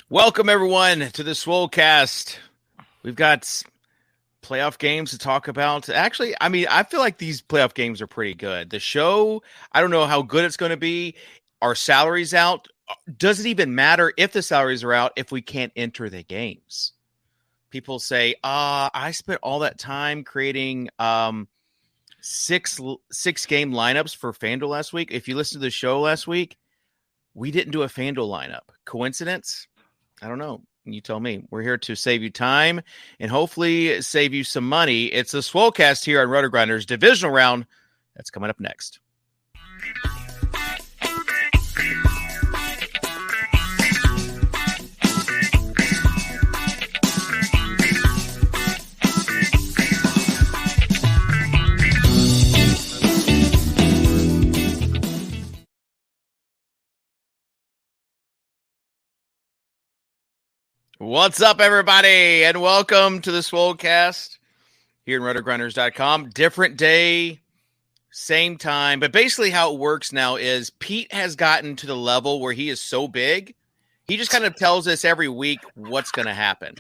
Welcome, everyone, to the Swolecast. We've got playoff games to talk about. Actually, I feel like these playoff games are pretty good. The show, I don't know how good it's going to be. Our salaries out. Does it even matter if the salaries are out if we can't enter the games? People say, I spent all that time creating six game lineups for FanDuel last week. If you listen to the show last week, we didn't do a FanDuel lineup. Coincidence? I don't know. You tell me. We're here to save you time and hopefully save you some money. It's the Swolecast here on RotoGrinders Divisional Round. That's coming up next. What's up, everybody, and welcome to the Swolecast here in RotoGrinders.com. Different day, same time, but basically how it works now is Pete has gotten to the level where he is so big, he just kind of tells us every week what's going to happen.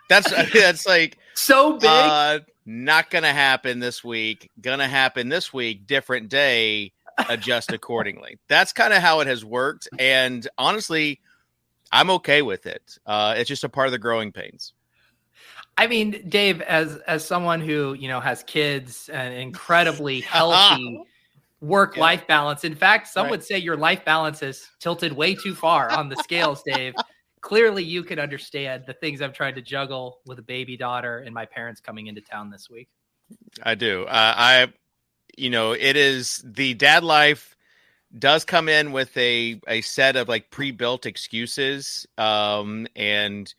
That's like so big. Not going to happen this week. Going to happen this week. Different day. Adjust accordingly. That's kind of how it has worked, and honestly, I'm okay with it. It's just a part of the growing pains. I mean, Dave, as someone who, has kids, an incredibly healthy work-life balance. In fact, some would say your life balance is tilted way too far on the scales, Dave. Clearly, you can understand the things I've tried to juggle with a baby daughter and my parents coming into town this week. I do. It is the dad life does come in with a set of like pre-built excuses, and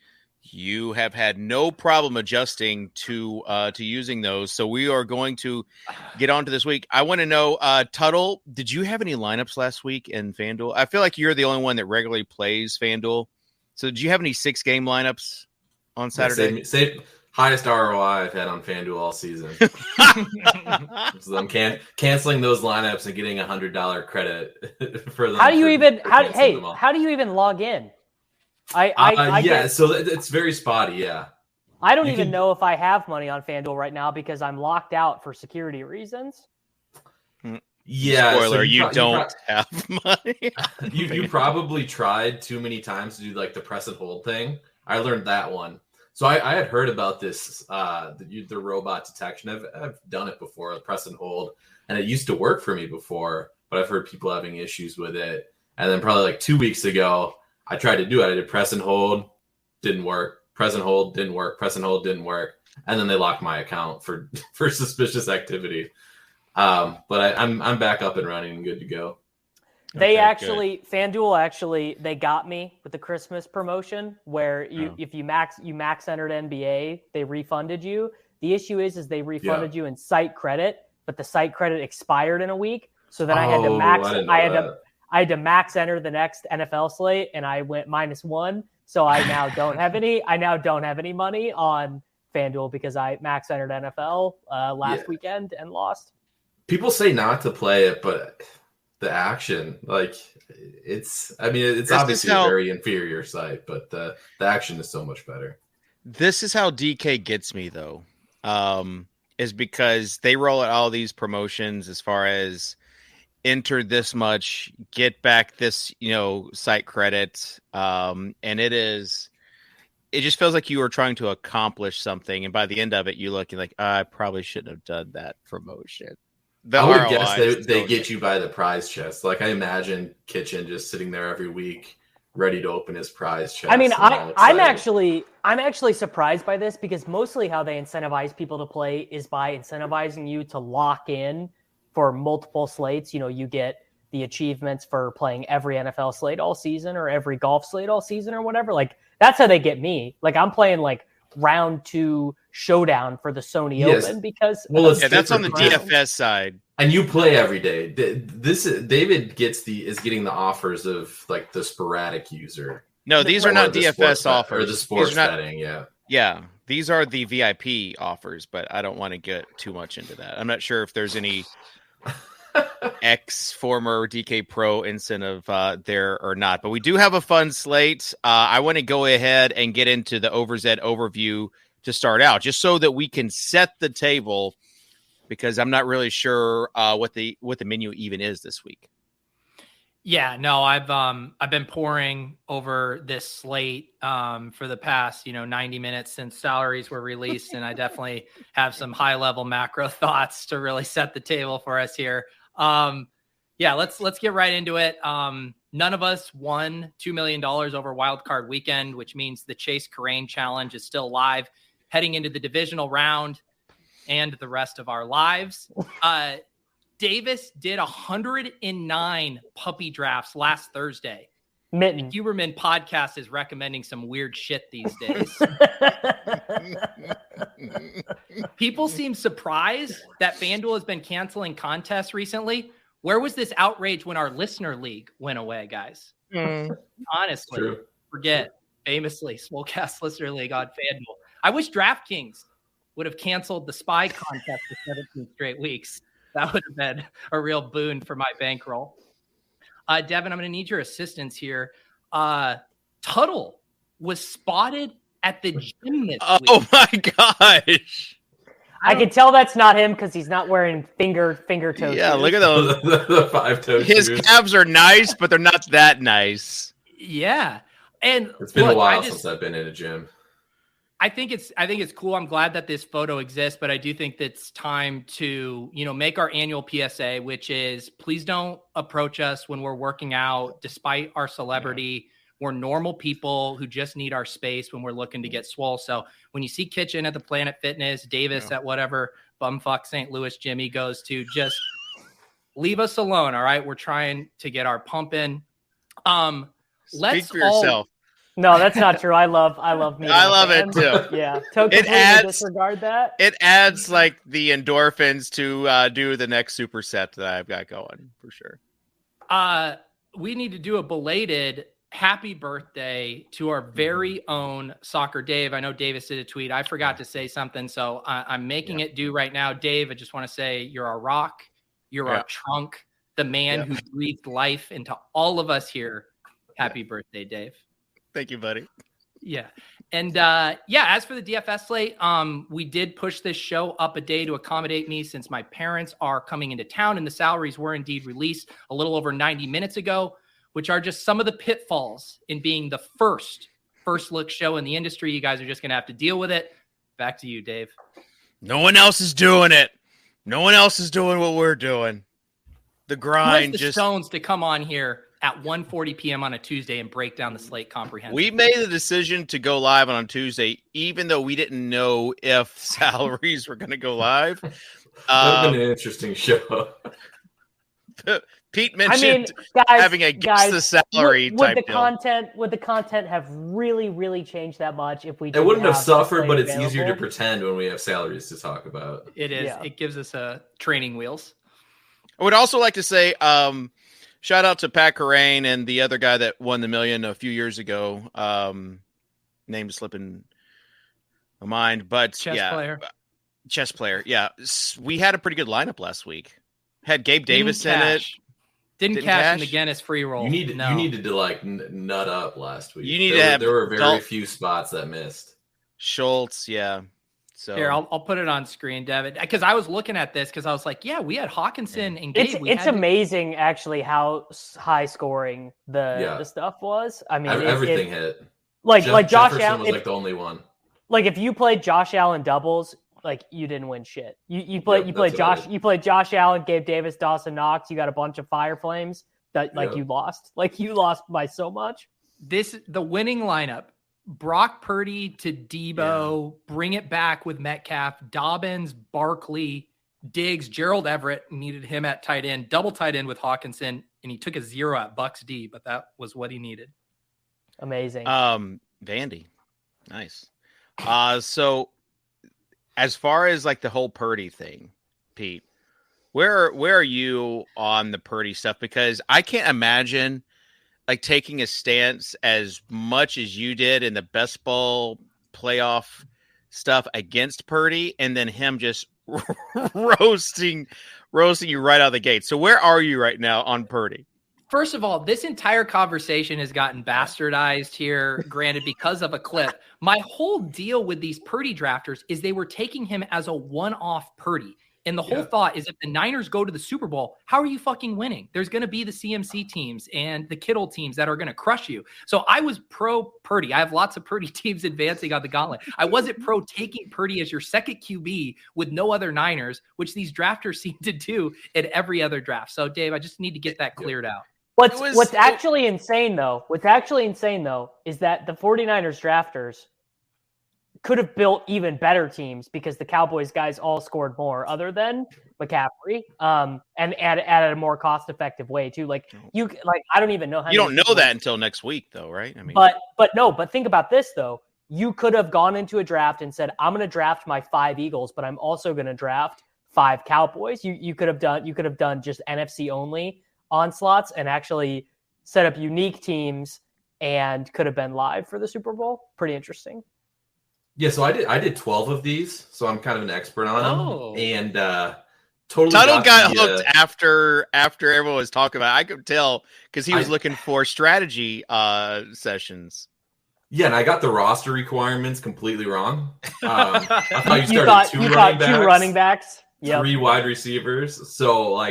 you have had no problem adjusting to using those. So we are going to get on to this week. I want to know, Tuttle, did you have any lineups last week in FanDuel? I feel like you're the only one that regularly plays FanDuel. So did you have any 6-game lineups on Saturday? Same highest ROI I've had on FanDuel all season. So I'm canceling those lineups and getting $100 credit for them. How do you even log in? So it's very spotty. Yeah. I don't even know if I have money on FanDuel right now because I'm locked out for security reasons. Yeah. Spoiler, you don't have money. You probably tried too many times to do like the press and hold thing. I learned that one. So I had heard about this, the robot detection. I've done it before, the press and hold, and it used to work for me before, but I've heard people having issues with it. And then probably like 2 weeks ago, I tried to do it. I did press and hold, didn't work. Press and hold, didn't work. Press and hold, didn't work. And then they locked my account for suspicious activity. But I'm back up and running and good to go. FanDuel they got me with the Christmas promotion where if you max entered NBA, they refunded you. The issue is they refunded you in site credit, but the site credit expired in a week. So then I had to max enter the next NFL slate, and I went -1. So I now don't have any money on FanDuel because I max entered NFL last weekend and lost. People say not to play it, but the action, it's obviously a very inferior site, but the action is so much better. This is how DK gets me though, is because they roll out all these promotions as far as enter this much, get back this, site credit. And it just feels like you are trying to accomplish something. And by the end of it, you look like, I probably shouldn't have done that promotion. I would guess they get you by the prize chest. Like I imagine Kitchen just sitting there every week, ready to open his prize chest. I mean, I'm actually surprised by this because mostly how they incentivize people to play is by incentivizing you to lock in for multiple slates. You get the achievements for playing every NFL slate all season or every golf slate all season or whatever. Like that's how they get me. Like I'm playing like round 2 showdown for the Sony Open because that's on the DFS side. And you play every day. David is getting the offers of like the sporadic user. No, these are not DFS offers. Or the sports betting, yeah. Yeah, these are the VIP offers, but I don't want to get too much into that. I'm not sure if there's any former DK Pro incentive there or not. But we do have a fun slate. I want to go ahead and get into the Overzet overview to start out, just so that we can set the table, because I'm not really sure what the menu even is this week. Yeah, no, I've been poring over this slate for the past 90 minutes since salaries were released, and I definitely have some high level macro thoughts to really set the table for us here. Let's get right into it. None of us won $2 million over wildcard weekend, which means the Chase Carrain challenge is still live heading into the divisional round and the rest of our lives. Davis did 109 puppy drafts last Thursday. Mitten. The Huberman podcast is recommending some weird shit these days. People seem surprised that FanDuel has been canceling contests recently. Where was this outrage when our listener league went away, guys? Honestly, True. forget famously Swolecast listener league on FanDuel. I wish DraftKings would have canceled the spy contest for 17 straight weeks. That would have been a real boon for my bankroll. Devin, I'm going to need your assistance here. Tuttle was spotted at the gym this week. Oh my gosh. I can tell that's not him because he's not wearing finger toe Yeah, shoes. look at those. the 5-toe His shoes. calves are nice, but they're not that nice. Yeah. And It's been a while since since I've been in a gym. I think it's cool. I'm glad that this photo exists, but I do think that it's time to, make our annual PSA, which is please don't approach us when we're working out, despite our celebrity. We're normal people who just need our space when we're looking to get swole. So when you see Kitchen at the Planet Fitness, Davis at whatever bumfuck St. Louis gym he goes to, just leave us alone. All right. We're trying to get our pump in. Speak for yourself. No, that's not true. I love meeting. I love it too. Yeah, It adds- disregard that. It adds like the endorphins to do the next superset that I've got going for sure. We need to do a belated happy birthday to our very own Soccer Dave. I know Davis did a tweet. I forgot to say something, so I'm making it do right now. Dave, I just want to say you're our rock. You're our trunk, the man who breathed life into all of us here. Happy birthday, Dave. Thank you, buddy. Yeah. And as for the DFS slate, we did push this show up a day to accommodate me since my parents are coming into town and the salaries were indeed released a little over 90 minutes ago, which are just some of the pitfalls in being the first look show in the industry. You guys are just going to have to deal with it. Back to you, Dave. No one else is doing it. No one else is doing what we're doing. The grind the Stones to come on here at 1:40 p.m. on a Tuesday and break down the slate comprehensively. We made the decision to go live on Tuesday, even though we didn't know if salaries were going to go live. That would have been an interesting show. Pete mentioned guys, having a guess the salary type deal. Would the content have really changed that much if we? It wouldn't have suffered, slate but it's available? easier to pretend when we have salaries to talk about. It is. Yeah. It gives us training wheels. I would also like to say, shout out to Pat Carrain and the other guy that won the $1 million a few years ago. Name slipping my mind, but chess player. Yeah, we had a pretty good lineup last week. Had Gabe Davis in it. Didn't cash in the Guinness free roll. You needed to like nut up last week. You need to have. There were very few spots that missed. Schultz, yeah. So here, I'll put it on screen, Devin, because I was looking at this because I was like, we had Hawkinson and Gabe. It's amazing actually how high scoring the stuff was. I mean, everything hit. Like Josh Jefferson Allen was like the only one. Like if you played Josh Allen doubles, like you didn't win shit. You played Josh Allen, Gabe Davis, Dawson Knox. You got a bunch of fire flames that you lost. Like you lost by so much. The winning lineup. Brock Purdy to Debo, bring it back with Metcalf, Dobbins, Barkley, Diggs, Gerald Everett, needed him at tight end, double tight end with Hawkinson, and he took a 0 at Bucks D, but that was what he needed. Amazing. Vandy. Nice. So as far as like the whole Purdy thing, Pete, where are you on the Purdy stuff? Because I can't imagine like taking a stance as much as you did in the best ball playoff stuff against Purdy and then him just roasting roasting you right out of the gate. So where are you right now on Purdy? First of all, this entire conversation has gotten bastardized here, granted, because of a clip. My whole deal with these Purdy drafters is they were taking him as a one-off Purdy. And the whole thought is if the Niners go to the Super Bowl, how are you fucking winning? There's going to be the CMC teams and the Kittle teams that are going to crush you. So I was pro Purdy. I have lots of Purdy teams advancing on the gauntlet. I wasn't pro taking Purdy as your second QB with no other Niners, which these drafters seem to do in every other draft. So Dave, I just need to get that cleared out. What's actually insane though is that the 49ers drafters could have built even better teams because the Cowboys guys all scored more other than McCaffrey, and added a more cost-effective way too. I don't even know how you don't know that until next week though, right? I mean, but think about this though. You could have gone into a draft and said, I'm going to draft my 5 Eagles, but I'm also going to draft 5 Cowboys. You could have done just NFC only onslaughts and actually set up unique teams and could have been live for the Super Bowl. Pretty interesting. Yeah, so I did 12 of these, so I'm kind of an expert on them. And totally Tuttle got hooked after everyone was talking about it. I could tell because he was looking for strategy sessions. Yeah, and I got the roster requirements completely wrong. I thought you started two running backs, 3 wide receivers. So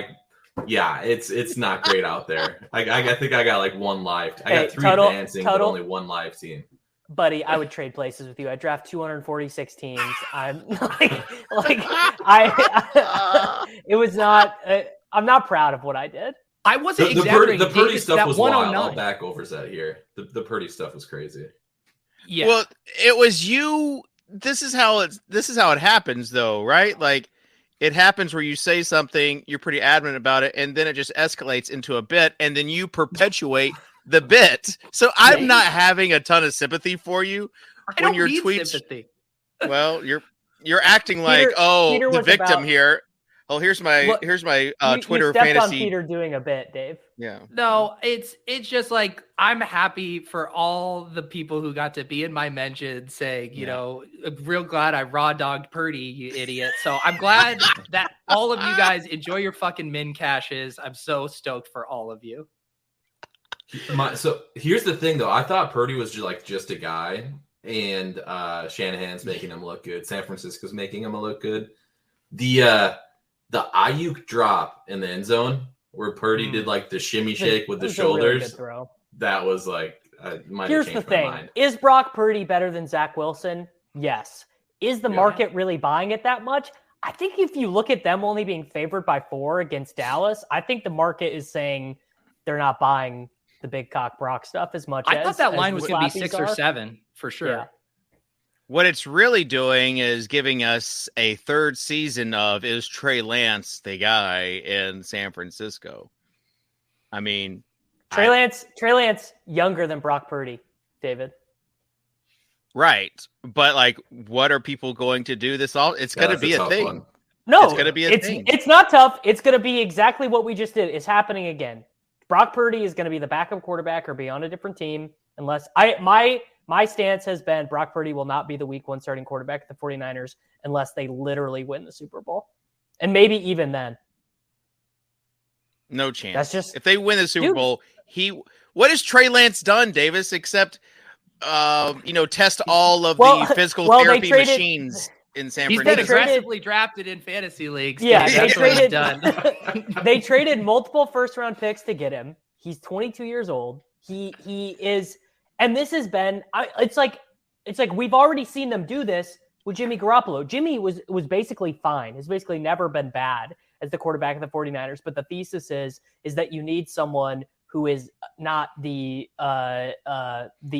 yeah, it's not great out there. I think I got 1 live. I got 3 advancing, but only 1 live team. Buddy, I would trade places with you. I draft 246 teams. I'm I'm not proud of what I did. I wasn't exaggerating. The Purdy stuff was wild. I'll back Overzet here. The Purdy stuff was crazy. Yeah. Well, it was you. This is how it happens, though, right? It happens where you say something, you're pretty adamant about it, and then it just escalates into a bit, and then you perpetuate the bit. So I'm not having a ton of sympathy for you when your tweets. Sympathy. Well, you're acting like Peter the victim here. Oh, here's my Twitter you fantasy. On Peter doing a bit, Dave. Yeah. No, it's just I'm happy for all the people who got to be in my mention saying, real glad I raw dogged Purdy, you idiot. So I'm glad that all of you guys enjoy your fucking min caches. I'm so stoked for all of you. So here's the thing, though. I thought Purdy was just a guy, and Shanahan's making him look good. San Francisco's making him look good. The Ayuk drop in the end zone where Purdy did the shimmy shake with the shoulders. Really that was Here's the thing: mind. Is Brock Purdy better than Zach Wilson? Yes. Is the market really buying it that much? I think if you look at them only being favored by 4 against Dallas, I think the market is saying they're not buying the big cock Brock stuff as much. I thought that line was going to be 6 or 7 for sure. Yeah. What it's really doing is giving us a 3rd season of is Trey Lance the guy in San Francisco. I mean, Trey Lance younger than Brock Purdy, David. Right. But what are people going to do this all? It's going to be a thing. One. No, it's going to be a thing. It's not tough. It's going to be exactly what we just did. It's happening again. Brock Purdy is going to be the backup quarterback or be on a different team unless my stance has been Brock Purdy will not be the week 1 starting quarterback at the 49ers unless they literally win the Super Bowl. And maybe even then. No chance. That's just if they win the Super Bowl, what has Trey Lance done, Davis, except test all of the physical therapy machines in San Francisco? He's been aggressively drafted in fantasy leagues. Yeah, that's what he's done. They traded multiple 1st-round picks to get him. He's 22 years old. He is, and this has been. It's like we've already seen them do this with Jimmy Garoppolo. Jimmy was basically fine. Has basically never been bad as the quarterback of the 49ers. But the thesis is that you need someone who is not the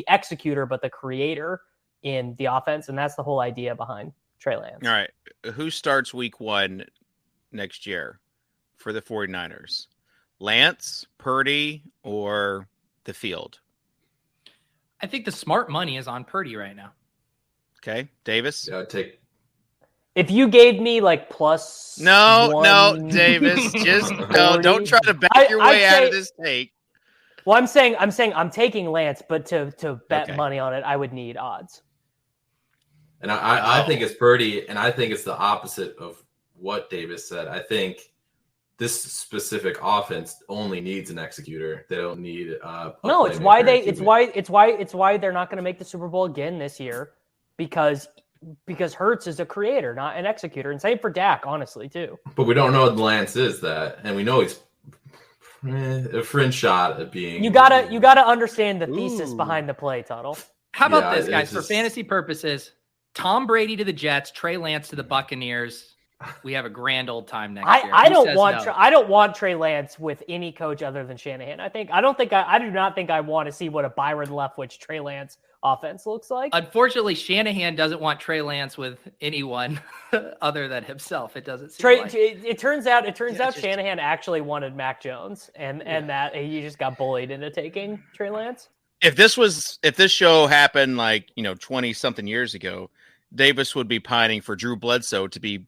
executor, but the creator in the offense, and that's the whole idea behind Trey Lance. All right. Who starts week 1 next year for the 49ers? Lance, Purdy, or the field? I think the smart money is on Purdy right now. Okay. Davis? Yeah, I'd take. If you gave me plus no, Davis, just no. Don't try to back your way out of this take. Well, I'm saying I'm taking Lance, but to bet money on it, I would need odds. And I think it's Purdy, and I think it's the opposite of what Davis said. I think this specific offense only needs an executor. They don't need no. It's why they're not going to make the Super Bowl again this year, because Hurts is a creator, not an executor, and same for Dak, honestly, too. But we don't know if Lance is that, and we know he's a fringe shot at being. You gotta understand the thesis behind the play, Tuttle. How about this, guys? For fantasy purposes, Tom Brady to the Jets, Trey Lance to the Buccaneers. We have a grand old time next year. I don't want Trey Lance with any coach other than Shanahan. I do not think I want to see what a Byron Leftwich Trey Lance offense looks like. Unfortunately, Shanahan doesn't want Trey Lance with anyone other than himself. It doesn't seem like. It turns out Shanahan actually wanted Mac Jones, and that he just got bullied into taking Trey Lance. If this show happened 20 something years ago, Davis would be pining for Drew Bledsoe to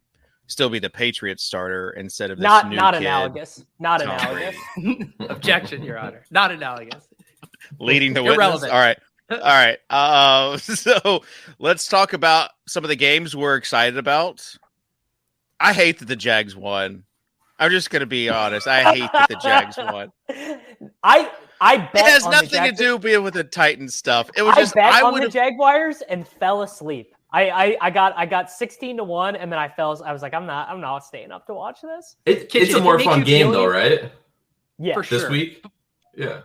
still be the Patriots starter instead of this not kid, analogous. Not analogous. Objection, Your Honor. Not analogous. Leading the witness. Irrelevant. All right. So let's talk about some of the games we're excited about. I hate that the Jags won. I'm just going to be honest. I hate that the Jags won. I bet it has nothing to do with the Titans stuff. It was I bet on the Jaguars and fell asleep. I got 16-1, and then I was like, I'm not staying up to watch this. It's a more fun game though, right? Yeah, for sure. This week. Yeah.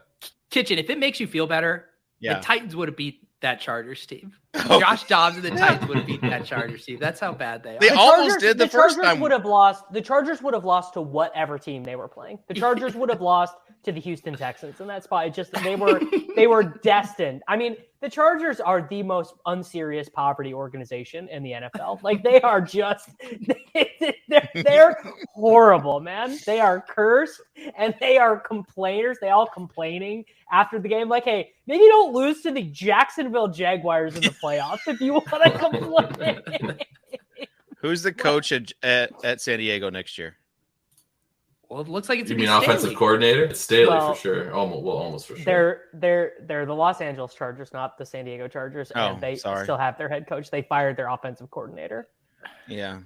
Kitchen, if it makes you feel better, the Titans would have beat that Chargers team. Josh Dobbs and the Titans would have beaten that Chargers team. That's how bad they are. They almost did the first time. The Chargers would have lost to whatever team they were playing. The Chargers would have lost to the Houston Texans, and that's why they were destined. I mean, the Chargers are the most unserious poverty organization in the NFL. Like, they are just they're horrible, man. They are cursed, and they are complainers. They all complaining after the game, like, hey, maybe don't lose to the Jacksonville Jaguars in the playoffs if you want to complain. Who's the coach at San Diego next year? Well, it looks like it's you mean offensive coordinator? It's Staley for sure. Almost for sure. They're the Los Angeles Chargers, not the San Diego Chargers, and they still have their head coach. They fired their offensive coordinator. Yeah.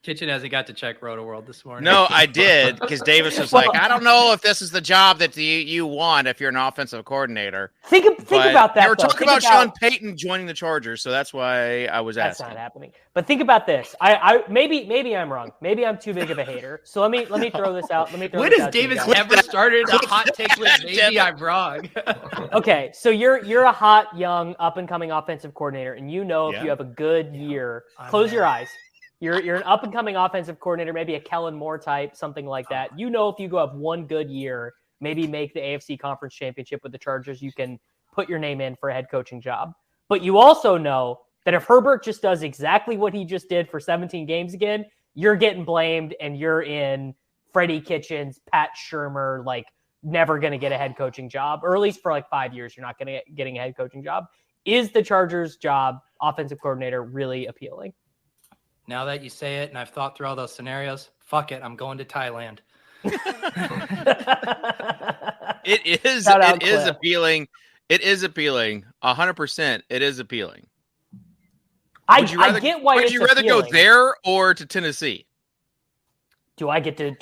Kitchen hasn't got to check Roto World this morning. No, I did, because Davis was like, I don't know if this is the job that you want if you're an offensive coordinator. Think about that. They were talking about Sean Payton joining the Chargers, so that's why I was asking. That's not happening. But think about this. I maybe I'm wrong. Maybe I'm too big of a hater. So let me throw this out. When has Davis ever started a hot take with maybe I'm wrong? Okay, so you're a hot, young, up and coming offensive coordinator, and if you have a good year, close your eyes. You're an up-and-coming offensive coordinator, maybe a Kellen Moore type, something like that. If you go have one good year, maybe make the AFC Conference Championship with the Chargers, you can put your name in for a head coaching job. But you also know that if Herbert just does exactly what he just did for 17 games again, you're getting blamed, and you're in Freddie Kitchens, Pat Shurmur, never going to get a head coaching job, or at least for 5 years, you're not going to getting a head coaching job. Is the Chargers job, offensive coordinator, really appealing? Now that you say it, and I've thought through all those scenarios, fuck it, I'm going to Thailand. It is appealing. It is appealing. 100%. It is appealing. I get why. Would you rather go there or to Tennessee? Do I get to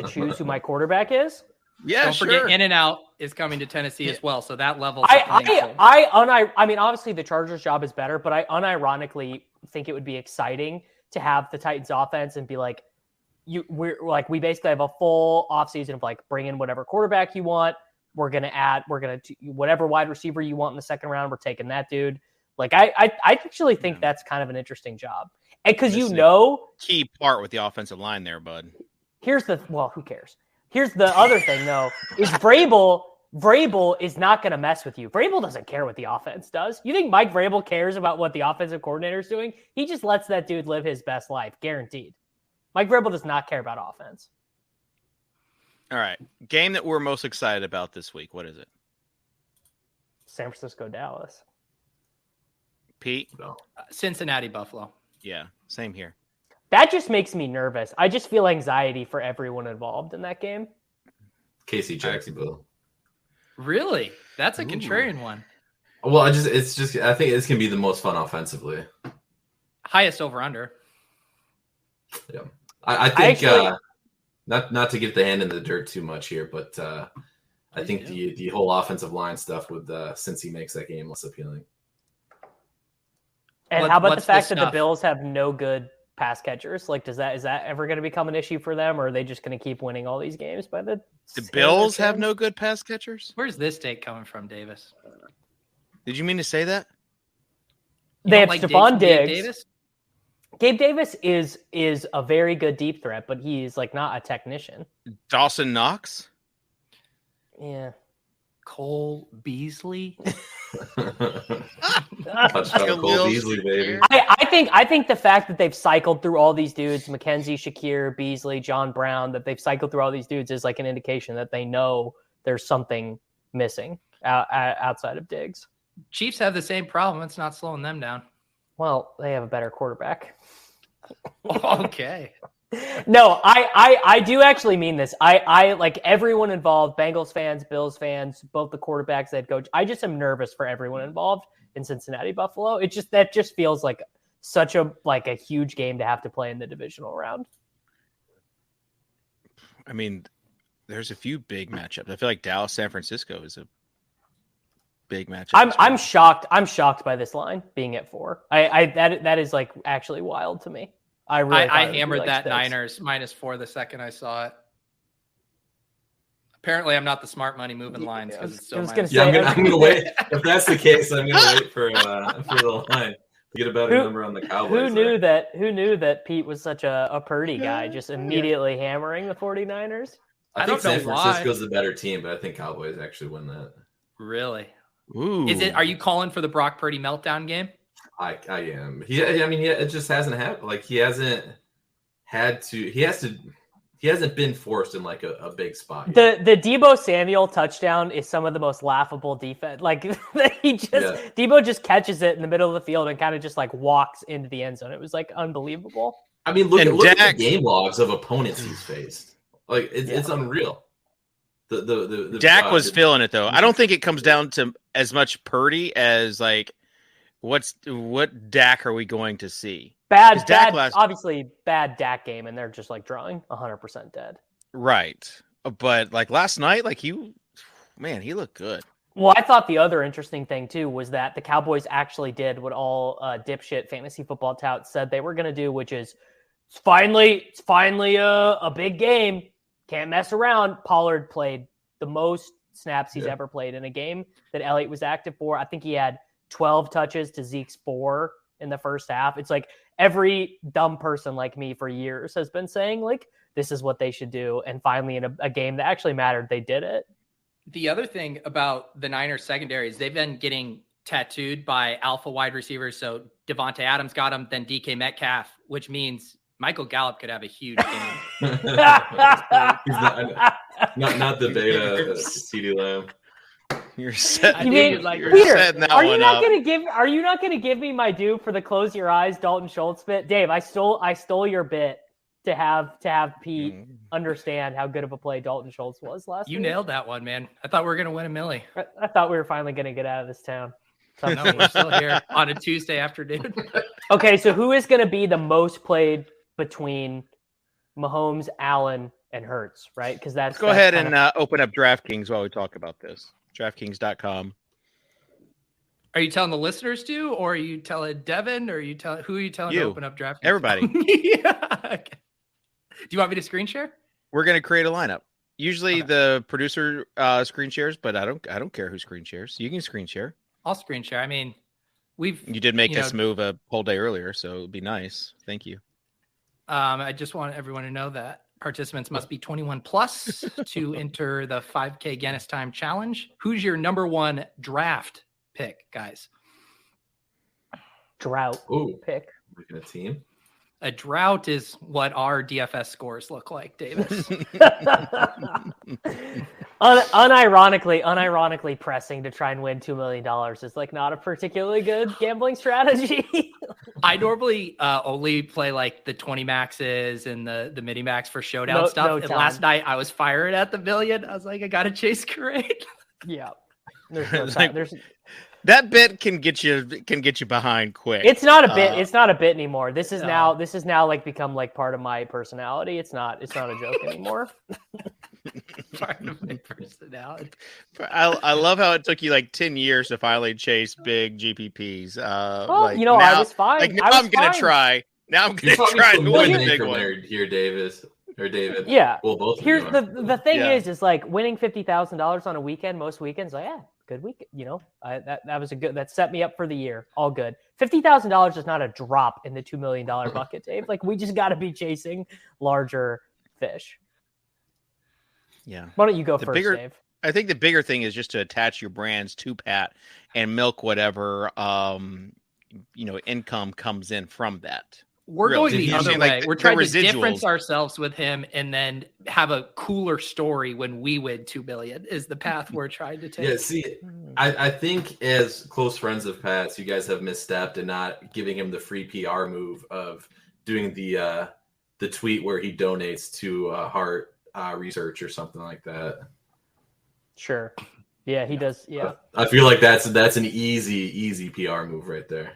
choose who my quarterback is? Yeah, Don't forget, In-N-Out is coming to Tennessee as well, so that level. I mean, obviously the Chargers job is better, but I unironically think it would be exciting to have the Titans offense and be like, we basically have a full offseason of bring in whatever quarterback you want. We're going to whatever wide receiver you want in the second round. We're taking that dude. I actually think that's kind of an interesting job. And because key part with the offensive line there, bud. Who cares? Here's the other thing though, is Vrabel is not going to mess with you. Vrabel doesn't care what the offense does. You think Mike Vrabel cares about what the offensive coordinator is doing? He just lets that dude live his best life, guaranteed. Mike Vrabel does not care about offense. All right. Game that we're most excited about this week. What is it? San Francisco, Dallas. Pete? Cincinnati, Buffalo. Yeah, same here. That just makes me nervous. I just feel anxiety for everyone involved in that game. KC Jacksonville. Really? That's a contrarian one. Well, I think it's gonna be the most fun offensively. Highest over under. Yeah, I think Not to get the hand in the dirt too much here, but I think the whole offensive line stuff with Cincy makes that game less appealing. And how about the fact that the Bills have no good pass catchers? Like, is that ever going to become an issue for them, or are they just going to keep winning all these games by the Bills have no good pass catchers? Where's this take coming from, Davis? Did you mean to say that? They have Stephon Diggs. Gabe Davis is a very good deep threat, but he's like not a technician. Dawson Knox? Yeah. Cole Beasley. Touchdown Cole Beasley, baby. I think the fact that they've cycled through all these dudes, McKenzie, Shakir, Beasley, John Brown, that they've cycled through all these dudes is like an indication that they know there's something missing outside of Diggs. Chiefs have the same problem. It's not slowing them down. Well, they have a better quarterback. Okay. No, I do actually mean this. I like everyone involved, Bengals fans, Bills fans, both the quarterbacks, head coach. I just am nervous for everyone involved in Cincinnati Buffalo. That just feels like such a huge game to have to play in the divisional round. I mean, there's a few big matchups. I feel like Dallas San Francisco is a big matchup. I'm shocked. I'm shocked by this line being at 4. That is like actually wild to me. I hammered that Niners -4 the second I saw it. Apparently, I'm not the smart money moving lines because it's still. I'm gonna wait. If that's the case, I'm gonna wait for the line to get a better number on the Cowboys. Who knew that Pete was such a Purdy guy, just immediately hammering the 49ers? I think San Francisco's the better team, but I think Cowboys actually win that. Really? Ooh. Are you calling for the Brock Purdy meltdown game? I am. It just hasn't happened. Like he hasn't been forced in like a big spot. The Deebo Samuel touchdown is some of the most laughable defense. Like Deebo just catches it in the middle of the field and kind of just like walks into the end zone. It was like unbelievable. I mean, look at the game logs of opponents he's faced. Like it's unreal. The Dak was feeling it though. I don't think it comes down to as much Purdy as like what Dak are we going to see? Obviously bad Dak game, and they're just like drawing 100% dead. Right, but like last night, like he looked good. Well, I thought the other interesting thing too was that the Cowboys actually did what all dipshit fantasy football touts said they were going to do, which is it's finally a big game. Can't mess around. Pollard played the most snaps he's ever played in a game that Elliott was active for. I think he had 12 touches to Zeke's 4 in the first half. It's like every dumb person like me for years has been saying, like, this is what they should do. And finally, in a game that actually mattered, they did it. The other thing about the Niners secondary is they've been getting tattooed by alpha wide receivers. So Devontae Adams got him, then DK Metcalf, which means Michael Gallup could have a huge game. He's not the beta CeeDee Lamb. You're set. Peter, are you not going to give me my due for the close your eyes Dalton Schultz bit? Dave, I stole your bit to have Pete understand how good of a play Dalton Schultz was last week. You nailed that one, man. I thought we were going to win a milli. I thought we were finally going to get out of this town. No, we're still here on a Tuesday afternoon. Okay, so who is going to be the most played between Mahomes, Allen, and Hurts, right? Because that's go ahead and open up DraftKings while we talk about this. DraftKings.com. Are you telling the listeners to, or are you telling Devin, or who are you telling to open up DraftKings? Everybody. Yeah. Okay. Do you want me to screen share? We're going to create a lineup. Usually the producer screen shares, but I don't care who screen shares. You can screen share. I'll screen share. I mean, you did make us move a whole day earlier, so it would be nice. Thank you. I just want everyone to know that participants must be 21 plus to enter the 5K Guinness Time Challenge. Who's your number one draft pick, guys? Drought pick. Making a team. A drought is what our DFS scores look like, Davis. Unironically pressing to try and win $2 million is like not a particularly good gambling strategy. I normally only play like the 20 maxes and the mini max for showdown stuff. And last night I was firing at the million. I was like, I got to chase Kareem. Yeah. There's no Like, there's that bit can get you behind quick. It's not a bit. It's not a bit anymore. This is now like become like part of my personality. It's not a joke anymore. Part of my personality. I love how it took you like 10 years to finally chase big GPPs. Well, now, I was fine. Like, now I'm gonna try. Now I'm gonna try to win the big one here, David. Yeah. Well, both. Here's the thing is like winning $50,000 on a weekend. Most weekends, like good week. That was that set me up for the year. All good. $50,000 is not a drop in the $2 million bucket, Dave. Like we just got to be chasing larger fish. Yeah. Why don't you go first, Dave? I think the bigger thing is just to attach your brands to Pat and milk whatever income comes in from that. We're going the other way. We're trying to difference residuals. ourselves with him and then have a cooler story when we win $2 million is the path we're trying to take. Yeah, see, I think as close friends of Pat's, you guys have misstepped in not giving him the free PR move of doing the tweet where he donates to heart research or something like that. Sure. Yeah, he does. Yeah. I feel like that's an easy PR move right there.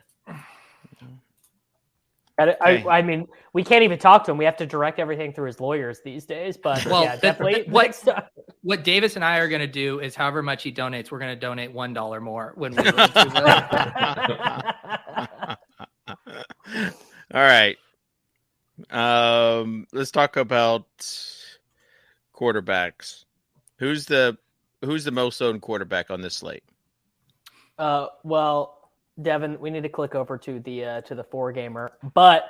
I mean, we can't even talk to him. We have to direct everything through his lawyers these days. But definitely. What Davis and I are going to do is, however much he donates, we're going to donate $1 more when we win $2 million. All right. Let's talk about quarterbacks. Who's the most owned quarterback on this slate? Well, Devin, we need to click over to the 4-gamer, but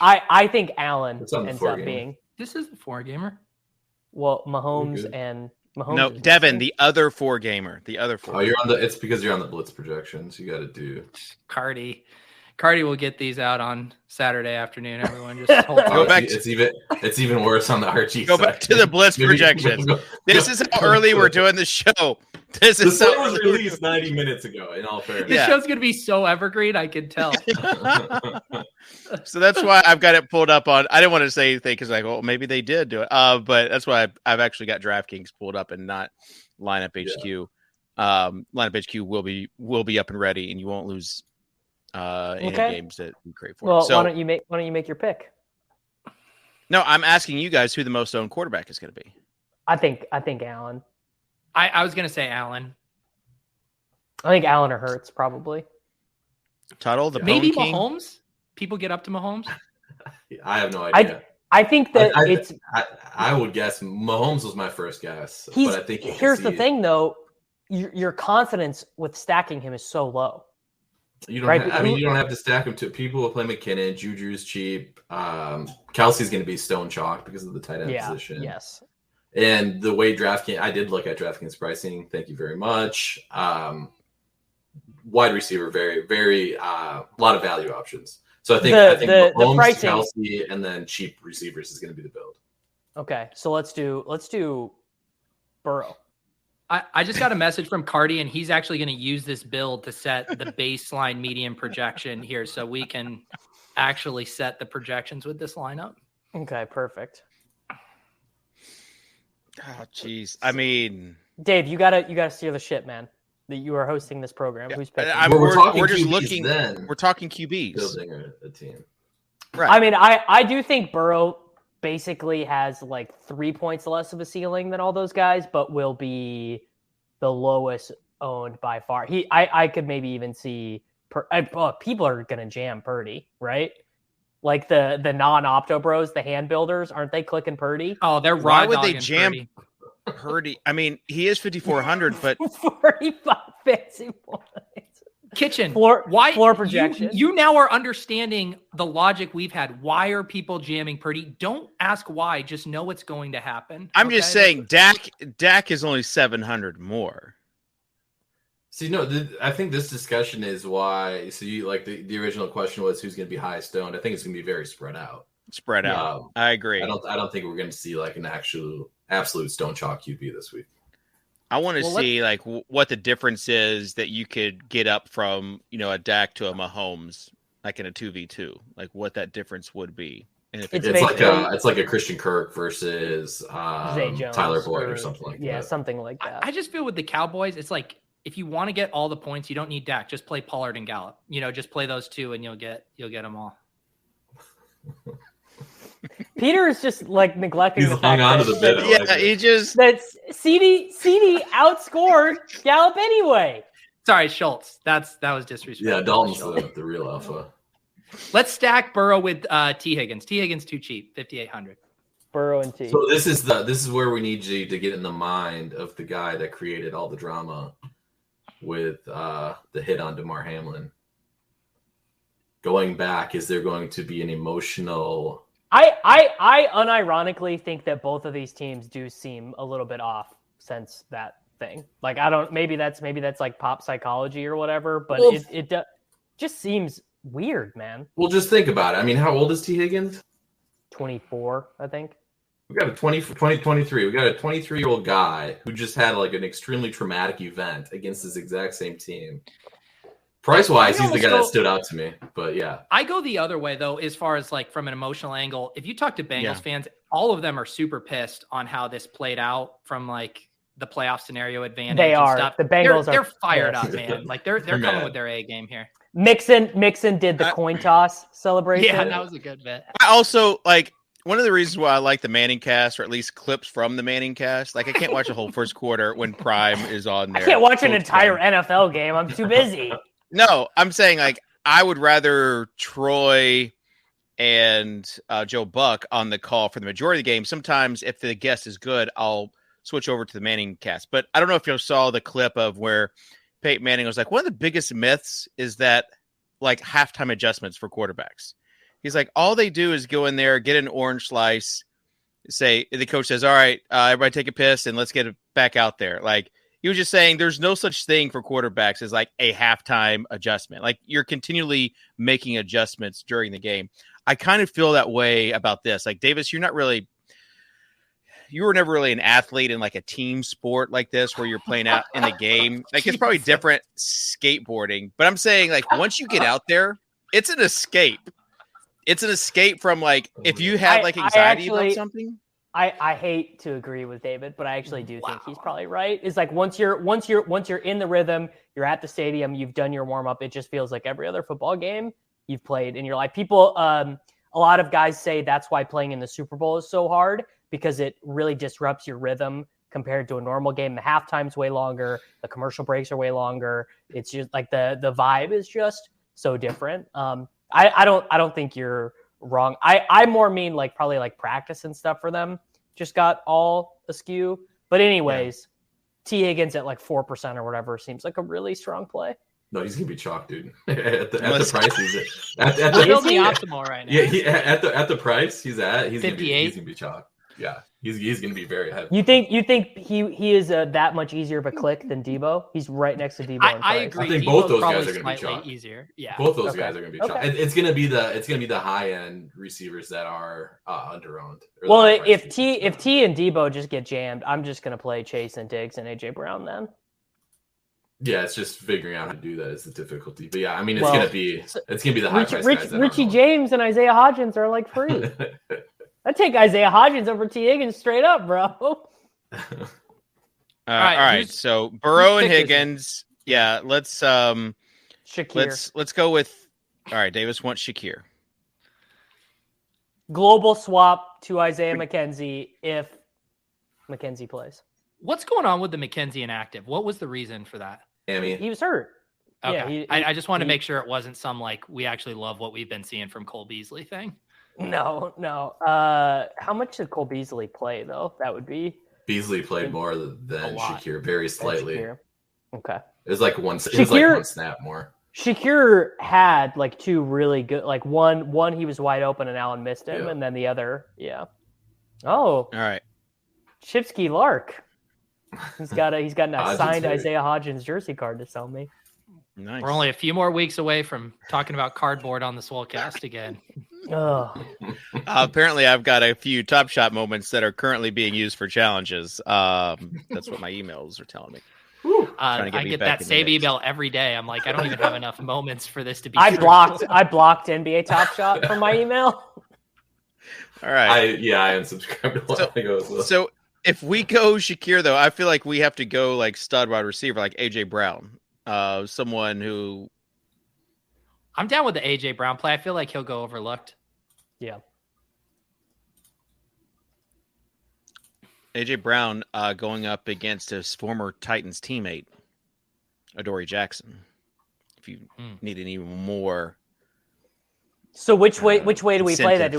I think Allen ends up being. This is the 4-gamer. Well, Mahomes. No, Devin, the other 4-gamer. The other 4. Oh, you're on the. It's because you're on the blitz projections. You got to do. Cardi will get these out on Saturday afternoon. Everyone just hold go back. It's even worse on the Archie. Go back to the blitz projections. This is how early we're doing the show. This is the was released 90 minutes ago. In all fairness, this show's gonna be so evergreen. I can tell. So that's why I've got it pulled up on. I didn't want to say anything because maybe they did do it. But that's why I've actually got DraftKings pulled up and not Lineup HQ. Lineup HQ will be up and ready, and you won't lose any games that you create for. Well, so, why don't you make your pick? No, I'm asking you guys who the most owned quarterback is going to be. I think Allen. I was going to say Allen. I think Allen or Hurts probably. Tuttle, maybe King. Mahomes. People get up to Mahomes. I have no idea. I think that I would guess Mahomes was my first guess. But I think here's the thing, though. Your confidence with stacking him is so low. You don't. You don't have to stack him. To people will play McKinnon. Juju's cheap. Kelsey's going to be stone chalk because of the tight end position. Yes. And the way DraftKings, I did look at DraftKings pricing. Thank you very much. Wide receiver, very, very a lot of value options. So I think Mahomes, pricing, Kelsey, and then cheap receivers is going to be the build. Okay, so let's do Burrow. I just got a message from Cardi, and he's actually going to use this build to set the baseline median projection here, so we can actually set the projections with this lineup. Okay, perfect. Oh, jeez. I mean, Dave, you gotta steer the ship, man. That you are hosting this program. Who's picking? We're just QBs looking. Then. We're talking QBs. Building a team. Right. I mean, I do think Burrow basically has like 3 points less of a ceiling than all those guys, but will be the lowest owned by far. I could maybe even see people are gonna jam Purdy, right? Like the non-opto bros, the hand builders, aren't they clicking Purdy? Oh, they're why would they jam Purdy? I mean, he is 5,400, but 45 fancy points. Kitchen floor why projection. You now are understanding the logic we've had. Why are people jamming Purdy? Don't ask why. Just know what's going to happen. I'm just saying, Dak is only 700 more. See, no, I think this discussion is why. So you like the original question was who's going to be highest owned. I think it's going to be very spread out. I agree. I don't think we're going to see like an absolute stone chalk QB this week. I want to see like what the difference is that you could get up from, a Dak to a Mahomes, like in a 2v2, like what that difference would be. And if it's like a Christian Kirk versus Zay Jones Tyler Boyd or something like that. Yeah, something like that. I just feel with the Cowboys, it's like if you want to get all the points, you don't need Dak. Just play Pollard and Gallup. Just play those two, and you'll get them all. Peter is just like neglecting He's the hung fact on to the bit. that CD outscored Gallup anyway. Sorry, Schultz. That was disrespectful. Yeah, Dalton's the real alpha. Let's stack Burrow with T. Higgins. T. Higgins too cheap, 5,800. Burrow and T. So this is where we need you to get in the mind of the guy that created all the drama with the hit on DeMar Hamlin. Going back, is there going to be an emotional? I unironically think that both of these teams do seem a little bit off since that thing. Like maybe that's like pop psychology or whatever, but it just seems weird, man. Well, just think about it. I mean, how old is T. Higgins? 24, I think. We got a 23. We got a 23-year-old guy who just had like an extremely traumatic event against this exact same team. Price-wise, he's the guy that stood out to me, but yeah. I go the other way, though, as far as like from an emotional angle. If you talk to Bengals fans, all of them are super pissed on how this played out from like the playoff scenario advantage. They are. Stuff. The Bengals they're fired up, man. Like they're coming with their A game here. Mixon did the coin toss celebration. Yeah, that was a good bit. I also like one of the reasons why I like the Manning cast, or at least clips from the Manning cast. Like I can't watch the whole first quarter when Prime is on there. I can't watch an entire NFL game. I'm too busy. No, I'm saying like I would rather Troy and Joe Buck on the call for the majority of the game. Sometimes if the guest is good, I'll switch over to the Manning cast. But I don't know if you saw the clip of where Peyton Manning was like, one of the biggest myths is that like halftime adjustments for quarterbacks. He's like, all they do is go in there, get an orange slice, say, the coach says, all right, everybody take a piss and let's get it back out there. Like, he was just saying there's no such thing for quarterbacks as like a halftime adjustment. Like you're continually making adjustments during the game. I kind of feel that way about this. Like Davis, you were never really an athlete in like a team sport like this where you're playing out in the game. Like it's probably different skateboarding, but I'm saying like once you get out there, it's an escape. It's an escape from like, if you have like anxiety about something. I hate to agree with David, but I actually do think he's probably right. It's like once you're in the rhythm, you're at the stadium, you've done your warm up. It just feels like every other football game you've played in your life. People, a lot of guys say that's why playing in the Super Bowl is so hard because it really disrupts your rhythm compared to a normal game. The halftime's way longer, the commercial breaks are way longer. It's just like the vibe is just so different. I don't think you're wrong. I more mean like probably like practice and stuff for them just got all askew. But anyways, T. Higgins at like 4% or whatever seems like a really strong play. No, he's gonna be chalk, dude. at the price he's at. He's the optimal right now. Yeah, at the price he's at, he's 58. He's gonna be chalk. Yeah, he's gonna be very heavy. You think he is that much easier of a click than Debo? He's right next to Debo. I agree. I think Debo's both those guys are gonna be chalk. Easier. Yeah, both those guys are gonna be chalk. It's gonna be the high end receivers that are under-owned. Well, if T and Debo just get jammed, I'm just gonna play Chase and Diggs and AJ Brown then. Yeah, it's just figuring out how to do that is the difficulty. But yeah, I mean, it's gonna be the high price guys. Richie James and Isaiah Hodgins are like free. I'd take Isaiah Hodgins over T. Higgins straight up, bro. All right. So Burrow and Higgins. Yeah, let's Shakir. Let's go with. All right, Davis wants Shakir. Global swap to Isaiah McKenzie if McKenzie plays. What's going on with the McKenzie inactive? What was the reason for that? He was hurt. Okay. Yeah, I just want to make sure it wasn't some like we actually love what we've been seeing from Cole Beasley thing. No. How much did Cole Beasley play though? That would be Beasley played more than Shakir, very slightly. Okay, it was like one snap more. Shakir had like two really good, like one he was wide open and Allen missed him, and then the other, Oh, all right. Chipsky Lark. He's got a signed Isaiah Hodgins jersey card to sell me. Nice. We're only a few more weeks away from talking about cardboard on the Swolecast again. Apparently, I've got a few Top Shot moments that are currently being used for challenges. That's what my emails are telling me. I get that same email every day. I'm like, I don't even have enough moments for this to be. I blocked NBA Top Shot from my email. All right. I unsubscribed a while ago as well. So If we go Shakir, though, I feel like we have to go like stud wide receiver, like AJ Brown, someone who. I'm down with the AJ Brown play. I feel like he'll go overlooked. Yeah. AJ Brown going up against his former Titans teammate, Adoree Jackson. If you need an even more. So which way do we incentive. play that?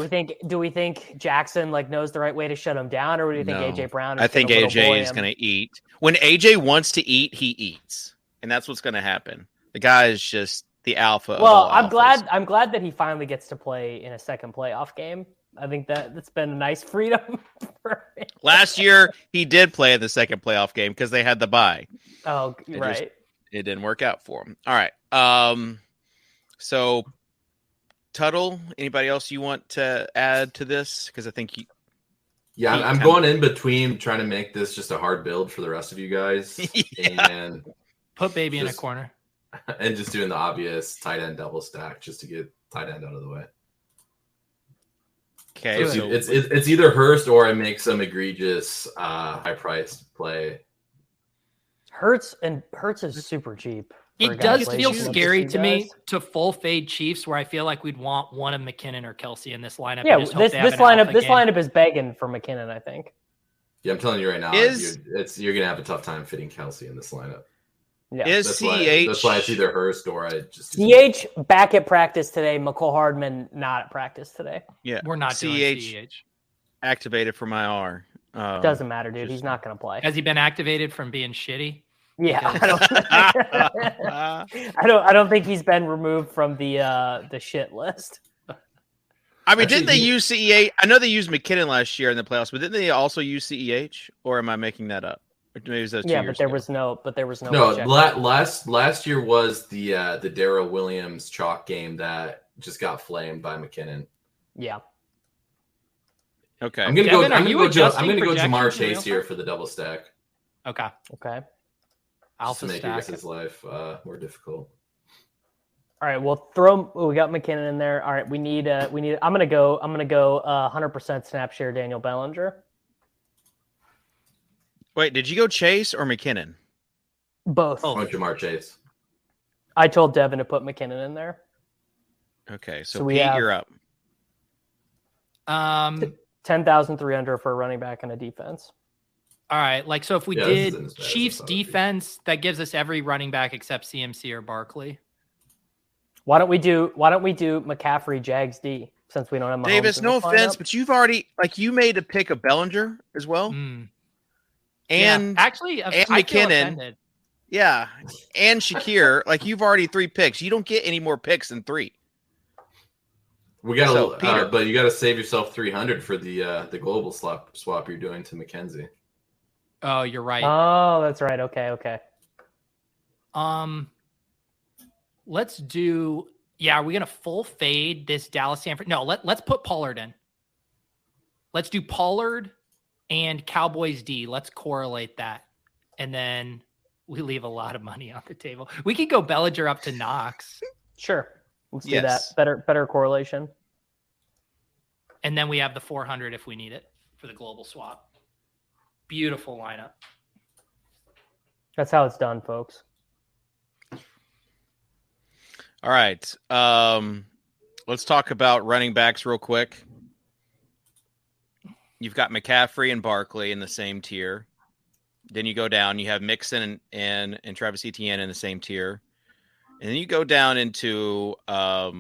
Do we think Jackson like knows the right way to shut him down, or do you think AJ Brown? I think AJ is going to eat. When AJ wants to eat, he eats, and that's what's going to happen. The guy is just the alpha. Well, I'm glad that he finally gets to play in a second playoff game. I think that's been a nice freedom for him. Last year, he did play in the second playoff game because they had the bye. Oh, right. It didn't work out for him. All right. So Tuttle, anybody else you want to add to this? Because I think I'm going in between trying to make this just a hard build for the rest of you guys. And put baby in a corner. And just doing the obvious tight end double stack just to get tight end out of the way. Okay, so it's either Hurst or I make some egregious high priced play. Hurts is super cheap. It does feel scary to me to full fade Chiefs, where I feel like we'd want one of McKinnon or Kelsey in this lineup. Yeah, this lineup is begging for McKinnon, I think. Yeah, I'm telling you right now, you're gonna have a tough time fitting Kelsey in this lineup. Yeah, that's why it's either Hurst or I just CH back at practice today. McCole Hardman not at practice today. Yeah, we're not doing CH activated from IR. Doesn't matter, dude. He's not going to play. Has he been activated from being shitty? Yeah, I don't think he's been removed from the shit list. I mean, didn't they use CEH? I know they used McKinnon last year in the playoffs, but didn't they also use CEH? Or am I making that up? Maybe it was 2 years ago. But there was no. No, last year was the Darrell Williams chalk game that just got flamed by McKinnon. Yeah. Okay. I'm gonna go Jamar Chase here for the double stack. Okay. Alpha to make his life more difficult. All right, we got McKinnon in there. All right, we need. I'm gonna go 100% snap share Daniel Bellinger. Wait, did you go Chase or McKinnon? Both. Oh, Jamar Chase. I told Devin to put McKinnon in there. Okay, so Pete, you're up. 10,300 for a running back and a defense. All right, so if we did Chiefs defense, that gives us every running back except CMC or Barkley. Why don't we do McCaffrey Jags D since we don't have Mahomes Davis? No offense, but you've already you made a pick of Bellinger as well. And actually, and McKinnon, yeah, and Shakir. You've already 3 picks. You don't get any more picks than 3. We got but you got to save yourself 300 for the global swap you're doing to McKenzie. Oh, you're right. Oh, that's right. Okay. Let's do. Yeah, are we gonna full fade this Dallas Sanford? No, let's put Pollard in. Let's do Pollard and Cowboys D. Let's correlate that. And then we leave a lot of money on the table. We could go Bellinger up to Knox. Sure. Let's do that. Better correlation. And then we have the 400 if we need it for the global swap. Beautiful lineup. That's how it's done, folks. All right. Let's talk about running backs real quick. You've got McCaffrey and Barkley in the same tier. Then you go down. You have Mixon and Travis Etienne in the same tier. And then you go down into I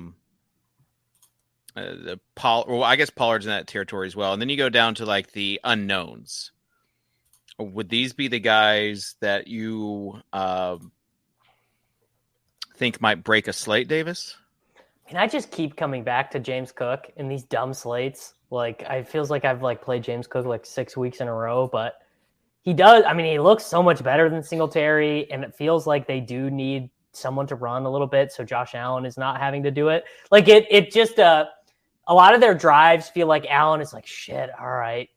guess Pollard's in that territory as well. And then you go down to the unknowns. Would these be the guys that you think might break a slate, Davis? I just keep coming back to James Cook in these dumb slates. I feels like I've played James Cook 6 weeks in a row, but he does. He looks so much better than Singletary, and it feels like they do need someone to run a little bit, so Josh Allen is not having to do it. It just a lot of their drives feel like Allen is shit. All right,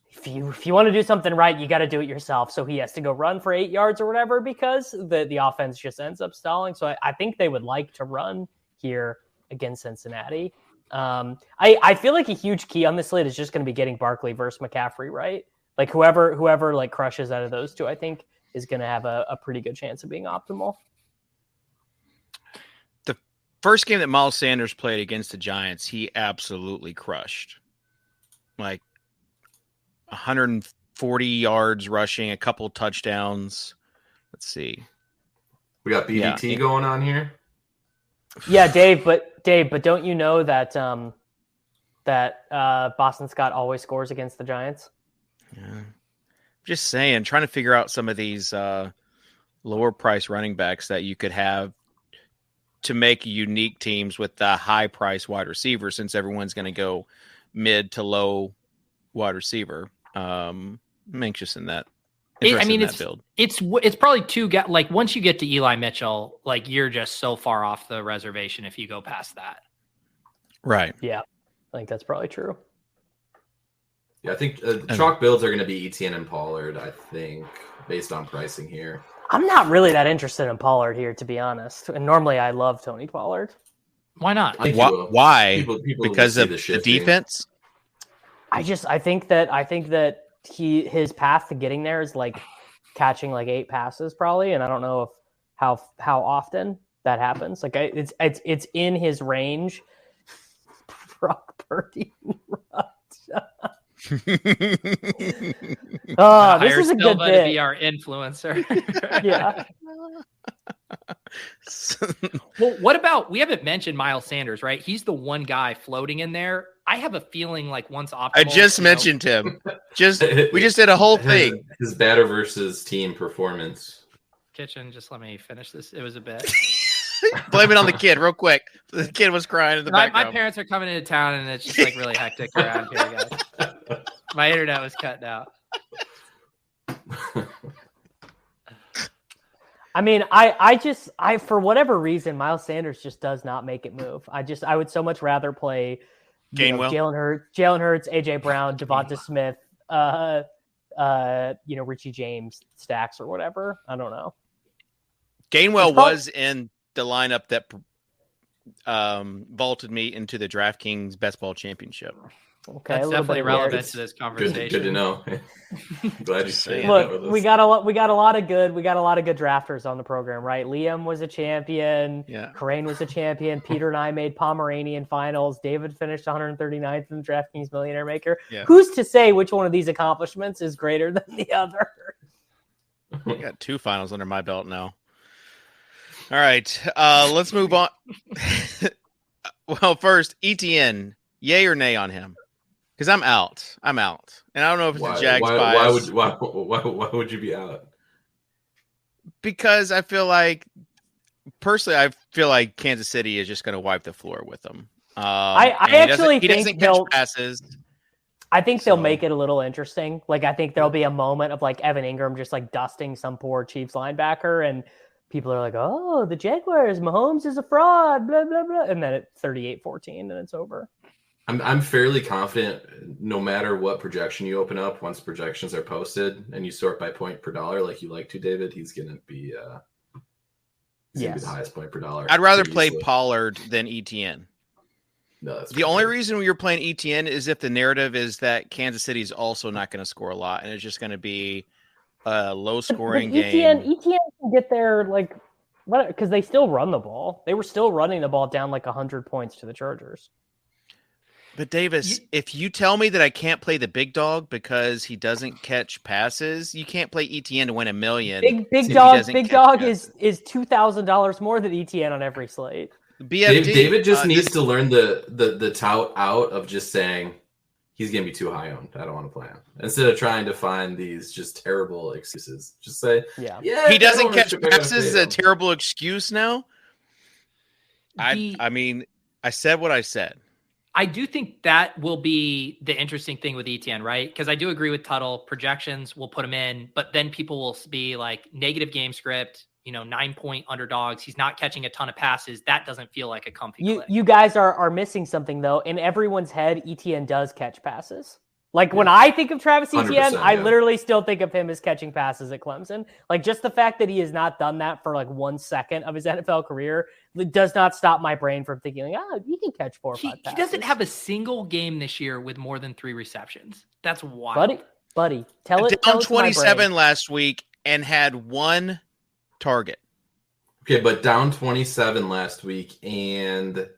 if you want to do something right, you got to do it yourself. So he has to go run for 8 yards or whatever because the offense just ends up stalling. So I think they would like to run here against Cincinnati. I feel like a huge key on this slate is just going to be getting Barkley versus McCaffrey right. Like whoever like crushes out of those two, I think is going to have a pretty good chance of being optimal. The first game that Miles Sanders played against the Giants, he absolutely crushed. Like 140 yards rushing, a couple touchdowns. Let's see. We got BDT going on here. Yeah, Dave, but don't you know that Boston Scott always scores against the Giants? Yeah. Just saying, trying to figure out some of these lower price running backs that you could have to make unique teams with the high price wide receiver, since everyone's going to go mid to low wide receiver. I'm anxious in that. Build. It's probably two guys. Like once you get to Eli Mitchell, like you're just so far off the reservation if you go past that. Right. Yeah, I think that's probably true. Yeah, I think chalk builds are going to be Etienne and Pollard, I think, based on pricing here. I'm not really that interested in Pollard here, to be honest. And normally I love Tony Pollard. Why not? Why? People because of the defense? I think that his path to getting there is like catching like 8 passes probably, and I don't know how often that happens. Like it's in his range. Brock Purdy. This is a good bit. To be our influencer. Yeah. Well, what about, we haven't mentioned Miles Sanders, right? He's the one guy floating in there. I have a feeling like once optimal. I just mentioned him. We just did a whole thing. His batter versus team performance. Kitchen, just let me finish this. It was a bit. Blame it on the kid real quick. The kid was crying in the background. My parents are coming into town and it's just like really hectic around here, guys. My internet was cutting out. I mean, I for whatever reason, Miles Sanders just does not make it move. I would so much rather play Gainwell, Jalen Hurts, AJ Brown, Devonta Smith, Richie James stacks or whatever. I don't know. Gainwell was in the lineup that vaulted me into the DraftKings Best Ball Championship. Okay, that's definitely relevant to this conversation. Good to know. Glad you say. Look, we got a lot of good drafters on the program, right? Liam was a champion. Yeah. Corain was a champion. Peter and I made Pomeranian finals. David finished 139th in the DraftKings Millionaire Maker. Yeah. Who's to say which one of these accomplishments is greater than the other? I got 2 finals under my belt now. All right, let's move on. Well, first, ETN, yay or nay on him? Because I'm out. And I don't know if it's a Jags bias. Why would you be out? Because I feel like Kansas City is just going to wipe the floor with them. I actually think doesn't catch passes. I think they'll make it a little interesting. Like, I think there'll be a moment of like Evan Ingram just like dusting some poor Chiefs linebacker, and people are like, "Oh, the Jaguars, Mahomes is a fraud," blah blah blah, and then it's 38-14 and it's over. I'm fairly confident no matter what projection you open up, once projections are posted and you sort by point per dollar like you like to, David, he's going to be the highest point per dollar. I'd rather play Pollard than ETN. No, that's the only reason you're playing ETN is if the narrative is that Kansas City is also not going to score a lot and it's just going to be a low-scoring game. ETN can get there like what? Because they still run the ball. They were still running the ball down like 100 points to the Chargers. But Davis, if you tell me that I can't play the big dog because he doesn't catch passes, you can't play ETN to win $1 million. Big dog is $2,000 more than ETN on every slate. David just needs to learn the tout out of just saying he's going to be too high owned. I don't want to play him. Instead of trying to find these just terrible excuses, just say, yeah he doesn't catch passes is a terrible excuse now. I mean, I said what I said. I do think that will be the interesting thing with ETN, right? Because I do agree with Tuttle. Projections will put him in, but then people will be like negative game script, 9-point underdogs. He's not catching a ton of passes. That doesn't feel like a comfy play. You guys are missing something, though. In everyone's head, ETN does catch passes. Like when I think of Travis Etienne, I literally still think of him as catching passes at Clemson. Like just the fact that he has not done that for like 1 second of his NFL career does not stop my brain from thinking, he can catch 4 or 5 passes. He doesn't have a single game this year with more than 3 receptions. That's wild. buddy. Tell it down to my 27 brain. last week and had one target. Okay, but down 27 last week, and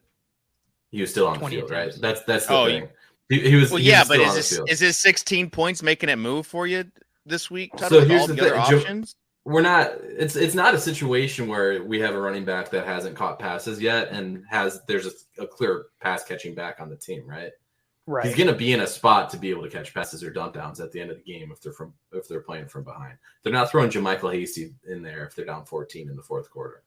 he was still on the field, right? That's the thing. He was. Well, he was but still is his 16 points making it move for you this week? So here's the other thing. options. We're not. It's not a situation where we have a running back that hasn't caught passes yet and there's a clear pass catching back on the team, right? Right. He's going to be in a spot to be able to catch passes or dump downs at the end of the game if they're playing from behind. They're not throwing JaMychal Hasty in there if they're down 14 in the fourth quarter.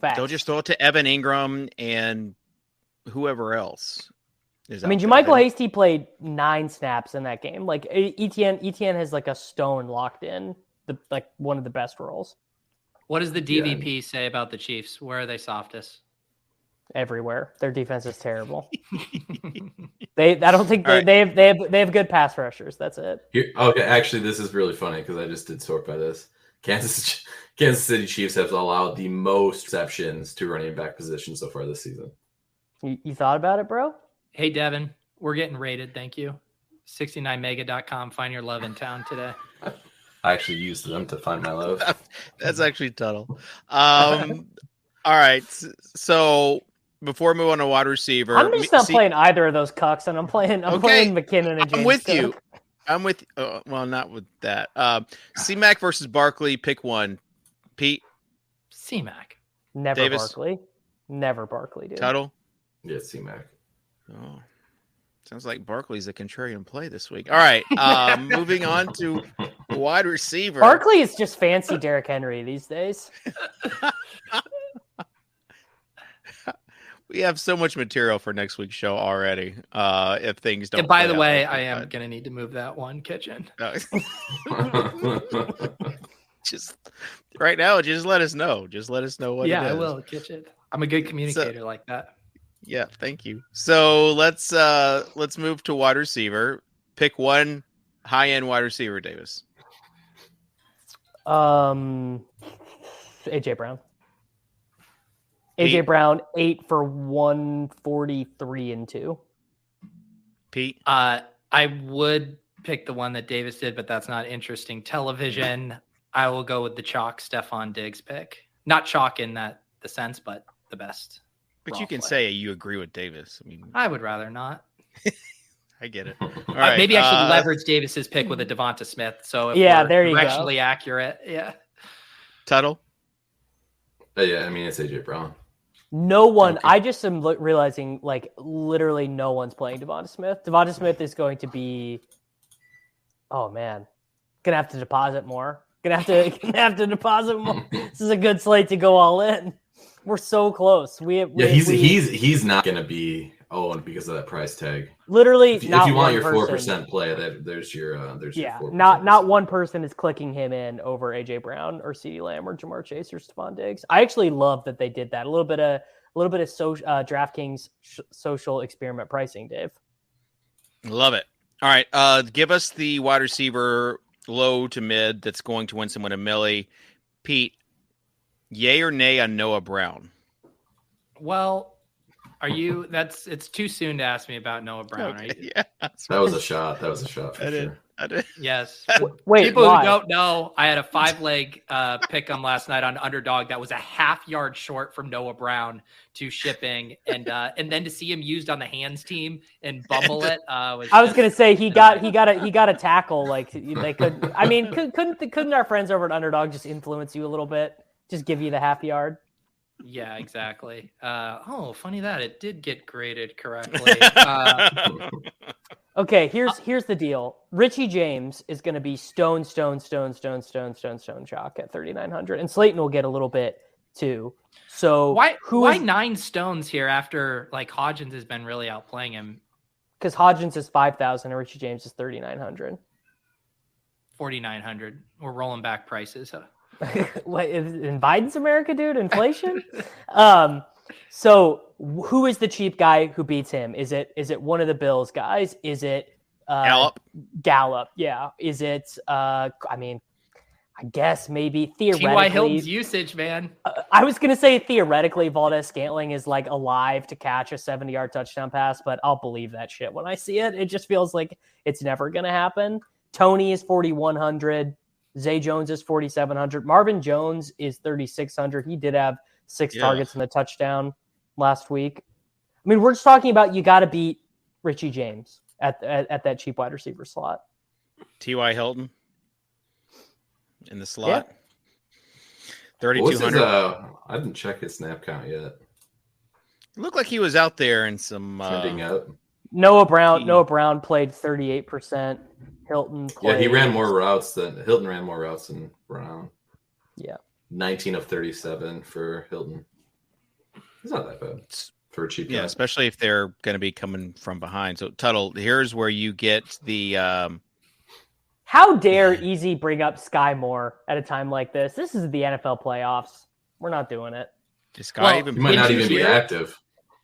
Facts. They'll just throw it to Evan Ingram and whoever else. JaMychal Hasty played 9 snaps in that game. Like ETN has like a stone locked in, one of the best roles. What does the DVP say about the Chiefs? Where are they softest? Everywhere. Their defense is terrible. I don't think they have good pass rushers. That's it. Okay, actually, this is really funny because I just did sort by this. Kansas City Chiefs have allowed the most receptions to running back position so far this season. You thought about it, bro? Hey, Devin, we're getting rated. Thank you. 69mega.com. Find your love in town today. I actually used them to find my love. That's actually Tuttle. All right. So before we move on to wide receiver, I'm just not playing either of those cucks, and I'm playing McKinnon and James. I'm with Cook. you. I'm with. Well, not with that. C-Mac versus Barkley. Pick one. Pete. C-Mac. Never Davis? Barkley. Never Barkley, dude. Tuttle. Yeah, C-Mac. Oh, sounds like Barkley's a contrarian play this week. All right. Moving on to wide receiver. Barkley is just fancy Derrick Henry these days. We have so much material for next week's show already. If things don't. And by the way, I am going to need to move that one kitchen. Just right now, just let us know. Just let us know what. Yeah, it is. I will kitchen. I'm a good communicator like that. Yeah, thank you. So let's move to wide receiver. Pick one high-end wide receiver, Davis. AJ Brown. AJ Brown 8 for 143 and 2. Pete. I would pick the one that Davis did, but that's not interesting television. I will go with the chalk Stephon Diggs pick. Not chalk in the sense, but the best. But you can say you agree with Davis. I mean, I would rather not. I get it. All right. Maybe I should leverage Davis's pick with a Devonta Smith. So if there you directionally go. Accurate, yeah. Tuttle. Yeah, I mean it's AJ Brown. No one. Okay. I just am realizing like literally no one's playing Devonta Smith. Devonta Smith is going to be. Oh man, gonna have to deposit more. Gonna have to deposit more. This is a good slate to go all in. We're so close. He's not going to be owned because of that price tag. Literally, if you want your 4% play, there's your 4%. Not one person is clicking him in over AJ Brown or CeeDee Lamb or Jamar Chase or Stephon Diggs. I actually love that they did that. A little bit of DraftKings social experiment pricing, Dave. Love it. All right, give us the wide receiver low to mid that's going to win someone a milli. Pete. Yay or nay on Noah Brown? Well, it's too soon to ask me about Noah Brown, okay, right? Yeah. That was a shot. For sure. I did. Yes. Wait, people why? who don't know, I had a 5-leg pick 'em last night on Underdog that was a half yard short from Noah Brown to shipping, and then to see him used on the hands team and bumble it. I was gonna say he got a tackle. Like they could. I mean, couldn't our friends over at Underdog just influence you a little bit? Just give you the half yard. Yeah, exactly. Funny that it did get graded correctly. Okay, here's the deal. Richie James is going to be stone chalk at 3,900, and Slayton will get a little bit too. So why 9 stones here after like Hodgins has been really outplaying him? Because Hodgins is 5,000 and Richie James is 3,900. 4,900. We're rolling back prices. What in Biden's America, dude? Inflation? So who is the cheap guy who beats him? Is it one of the Bills guys? Is it Gallup? Gallup, yeah. Is it I guess maybe theoretically. T.Y. Hilton's usage, man. I was going to say theoretically Valdez-Scantling is like alive to catch a 70-yard touchdown pass, but I'll believe that shit when I see it. It just feels like it's never going to happen. Tony is 4,100. Zay Jones is 4,700. Marvin Jones is 3,600. He did have 6 targets in the touchdown last week. I mean, we're just talking about you got to beat Richie James at that cheap wide receiver slot. T.Y. Hilton in the slot. 3,200. I didn't check his snap count yet. It looked like he was out there in some. Trending up. Noah Brown played 38%. Hilton played. Yeah, Hilton ran more routes than Brown. Yeah. 19 of 37 for Hilton. It's not that bad for a cheap guy. Especially if they're going to be coming from behind. So, Tuttle, here's where you get the. How dare Easy bring up Sky Moore at a time like this? This is the NFL playoffs. We're not doing it. He might not even be active.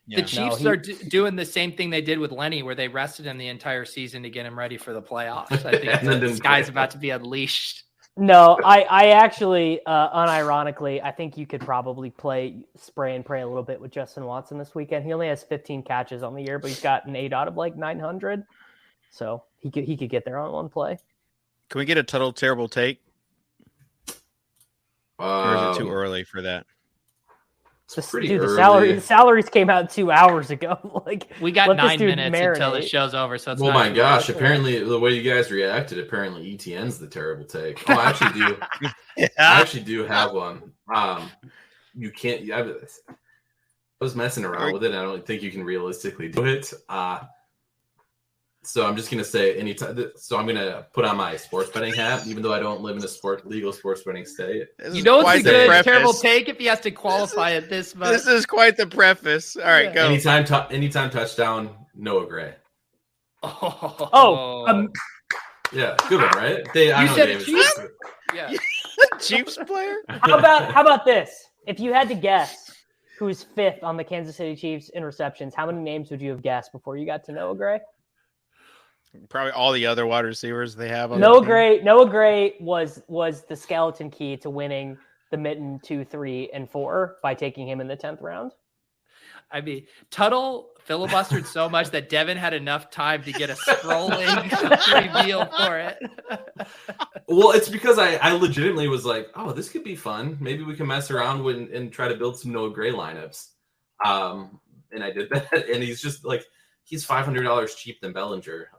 The Chiefs are doing the same thing they did with Lenny, where they rested him the entire season to get him ready for the playoffs. I think this guy's about to be unleashed. No, I actually, unironically, I think you could probably play spray and pray a little bit with Justin Watson this weekend. He only has 15 catches on the year, but he's got an 8 out of like 900. So he could get there on one play. Can we get a total terrible take? Or is it too early for that? The salaries came out 2 hours ago. Like we got 9 minutes until the show's over. So it's my gosh! Apparently, the way you guys reacted, apparently ETN's the terrible take. Oh, I actually do. I actually do have one. You can't. I was messing around with it. I don't think you can realistically do it. So I'm just gonna say anytime. So I'm gonna put on my sports betting hat, even though I don't live in a legal sports betting state. You know it's a good terrible take if he has to qualify it this much. This is quite the preface. All right, go. Anytime touchdown, Noah Gray. Yeah, good one, right? You said Chiefs? Yeah, Chiefs player. How about this? If you had to guess who's 5th on the Kansas City Chiefs in receptions, how many names would you have guessed before you got to Noah Gray? Probably all the other wide receivers they have. Noah Gray was the skeleton key to winning the Mitten 2, 3, and 4 by taking him in the 10th round. I mean, Tuttle filibustered so much that Devin had enough time to get a scrolling reveal for it. Well, it's because I legitimately was like, oh, this could be fun. Maybe we can mess around and try to build some Noah Gray lineups. And I did that, and he's just like, he's $500 cheap than Bellinger.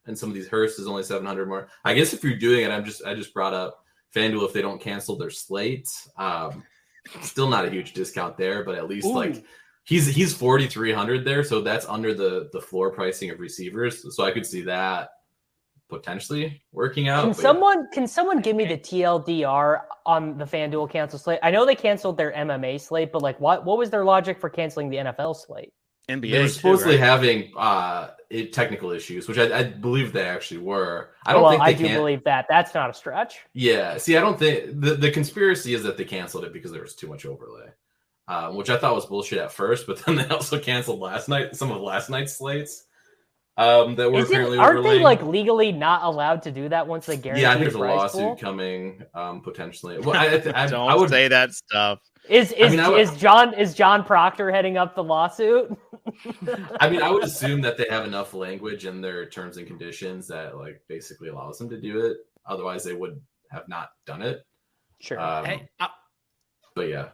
And some of these Hurst is only 700 more. I guess if you're doing it, I just brought up FanDuel if they don't cancel their slate. Still not a huge discount there, but at least like he's 4,300 there, so that's under the floor pricing of receivers. So I could see that potentially working out. Can someone give me the TLDR on the FanDuel cancel slate? I know they canceled their MMA slate, but like what was their logic for canceling the NFL slate? NBA. They were supposedly having technical issues, which I believe they actually were. I do believe that. That's not a stretch. Yeah. See, I don't think the conspiracy is that they canceled it because there was too much overlay, which I thought was bullshit at first. But then they also canceled some of last night's slates that were apparently overlaying. Aren't they like legally not allowed to do that once they guarantee? Yeah, I think there's a lawsuit coming potentially. Well, I would say that stuff. Is John Proctor heading up the lawsuit? I mean, I would assume that they have enough language in their terms and conditions that like basically allows them to do it. Otherwise, they would have not done it. Sure. But yeah.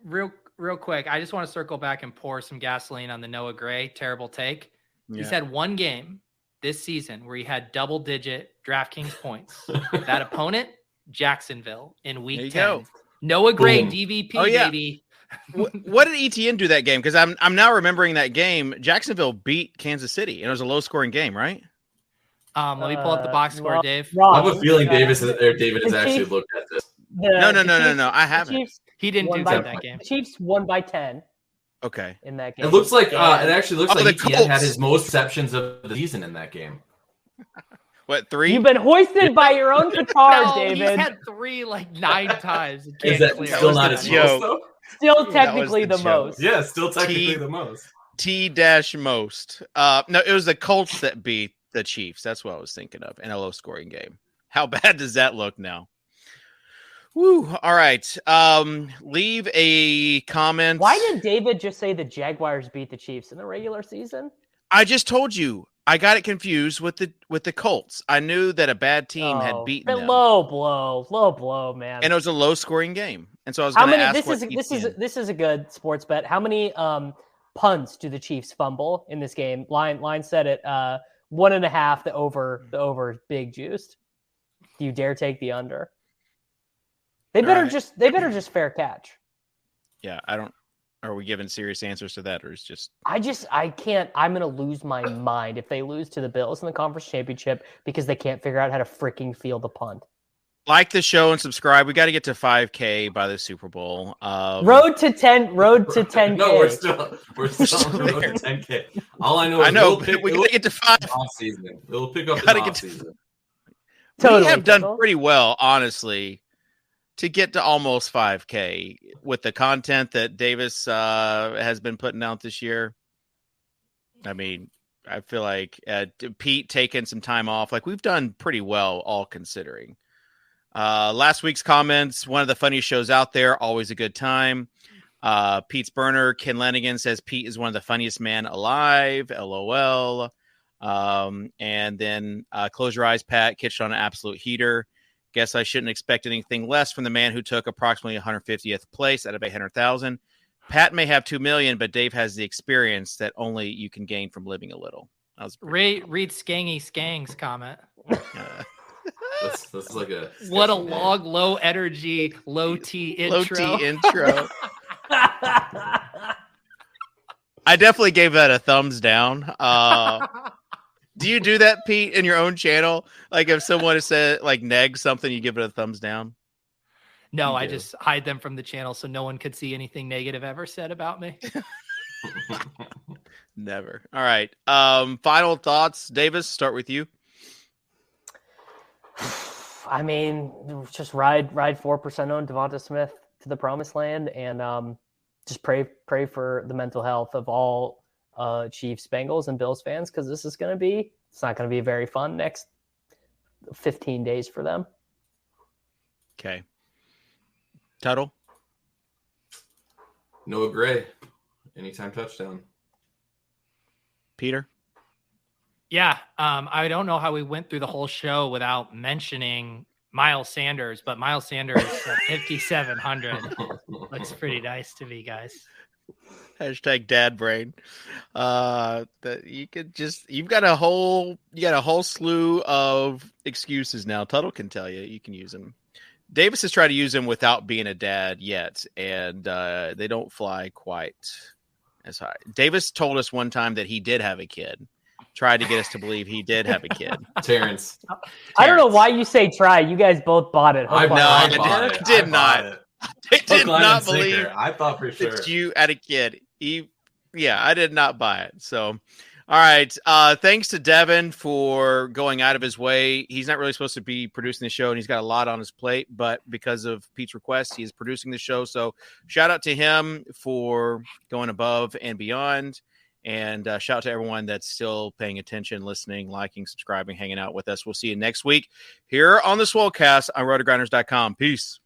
Real quick, I just want to circle back and pour some gasoline on the Noah Gray terrible take. Yeah. He's had one game this season where he had double-digit DraftKings points. That opponent, Jacksonville, in Week 10. Go. Noah Gray, DVP, baby. What did ETN do that game? Because I'm now remembering that game. Jacksonville beat Kansas City, and it was a low-scoring game, right? Let me pull up the box score, Dave. I have a feeling David has actually looked at this. No. I haven't. He didn't do that game. The Chiefs won by 10. Okay. In that game. It looks like it actually looks like ETN had his most receptions of the season in that game. What, 3? You've been hoisted by your own petard, David. He's had 3 like 9 times. Is that still not his most, though? Still technically the most. Yeah, still technically the most. T-most. No, it was the Colts that beat the Chiefs. That's what I was thinking of in a low-scoring game. How bad does that look now? Woo. All right. Leave a comment. Why did David just say the Jaguars beat the Chiefs in the regular season? I just told you. I got it confused with the Colts. I knew that a bad team had beaten them. Low blow, man. And it was a low scoring game. And so I was going to ask this is a good sports bet. How many punts do the Chiefs fumble in this game? Line set at 1.5. The over big juiced. Do you dare take the under? They better just fair catch. Yeah, I don't. Are we giving serious answers to that, or is just? I can't. I'm gonna lose my mind if they lose to the Bills in the conference championship because they can't figure out how to freaking field a punt. Like the show and subscribe. We got to get to 5K by the Super Bowl. Road to 10K. No, we're still on the road to 10K. All I know is we got to get to 5 off season. It'll pick up in off season. We have done pretty well, honestly, to get to almost 5K with the content that Davis has been putting out this year. I mean, I feel like Pete taking some time off. Like, we've done pretty well, all considering. Last week's comments, one of the funniest shows out there, always a good time. Pete's burner, Ken Lanigan says Pete is one of the funniest men alive. LOL. And then close your eyes, Pat. Kitchen on an absolute heater. Guess I shouldn't expect anything less from the man who took approximately 150th place out of 800,000. Pat may have 2 million, but Dave has the experience that only you can gain from living a little. That was read Skangy Skang's comment. This is like what a long, low energy, low T intro. I definitely gave that a thumbs down. Do you do that, Pete, in your own channel? Like if someone has said like neg something, you give it a thumbs down? No, I just hide them from the channel so no one could see anything negative ever said about me. Never. All right. Final thoughts, Davis. Start with you. I mean, just ride 4% on Devonta Smith to the promised land, and just pray for the mental health of all Chiefs, Bengals, and Bills fans, because it's not going to be very fun next 15 days for them. Okay. Tuttle? Noah Gray, anytime touchdown. Peter? Yeah, I don't know how we went through the whole show without mentioning Miles Sanders, but Miles Sanders at 5,700 looks pretty nice to me, guys. Hashtag dad brain. That you've got a whole slew of excuses now. Tuttle can tell you can use them. Davis has tried to use them without being a dad yet, and they don't fly quite as high. Davis told us one time that he did have a kid. Tried to get us to believe he did have a kid. Terrence. I don't know why you say try. You guys both bought it. I did not. I did not believe. I thought for sure that you had a kid. I did not buy it. So, all right. Thanks to Devin for going out of his way. He's not really supposed to be producing the show, and he's got a lot on his plate. But because of Pete's request, he is producing the show. So, shout out to him for going above and beyond. And shout out to everyone that's still paying attention, listening, liking, subscribing, hanging out with us. We'll see you next week here on the Swolecast on RotoGrinders.com. Peace.